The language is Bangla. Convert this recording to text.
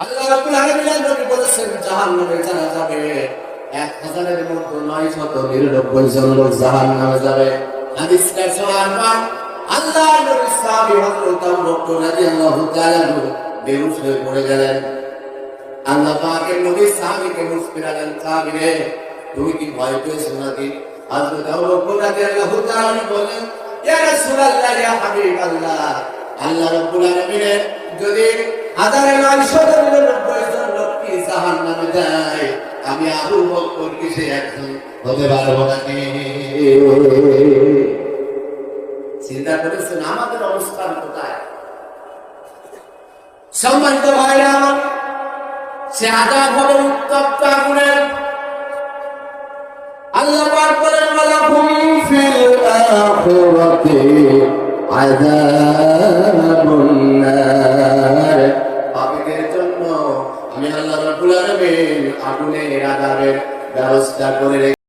আল্লাহ রাব্বুল আলামিন নবী বলেছেন জাহান্নামে যারা যাবে 1000-এর মধ্যে 999 জন লোক জাহান্নামে যাবে। হাদিসটা শোনার পর আল্লাহ নবী সাহাবী হযরত আবু বকর রাদিয়াল্লাহু তাআলা বেহুশ হয়ে পড়ে গেলেন। আল্লাহ পাকের নবী সাহাবীকে মুস্কিরালেন, সাহাবীরে তুমি কি ভয় পেয়েছো নাকি? হযরত আবু বকর রাদিয়াল্লাহু তাআলা বলেন, ইয়া রাসূলুল্লাহ, ইয়া হাবিবাল্লাহ, আল্লাহ রাব্বুল আলামিন যদি 1000-999 জন লোককে জাহান্নামে দেয়, আমি আবু বকর কি সে একজন হতে পারবো নাকি? চিন্তা করেছেন আমাদের অবস্থান কোথায়? সম্মানিত ভাইরা আমার, সে আযাব হবে উত্তপ্ত আগুনের। আল্লাহ পাক বলেন, ওয়ালাকুম ফিল আখিরাতি আযাবুন নার, পাপীদের জন্য আমি আল্লাহ রাব্বুল আলামিন আগুনের আযাবের ব্যবস্থা করে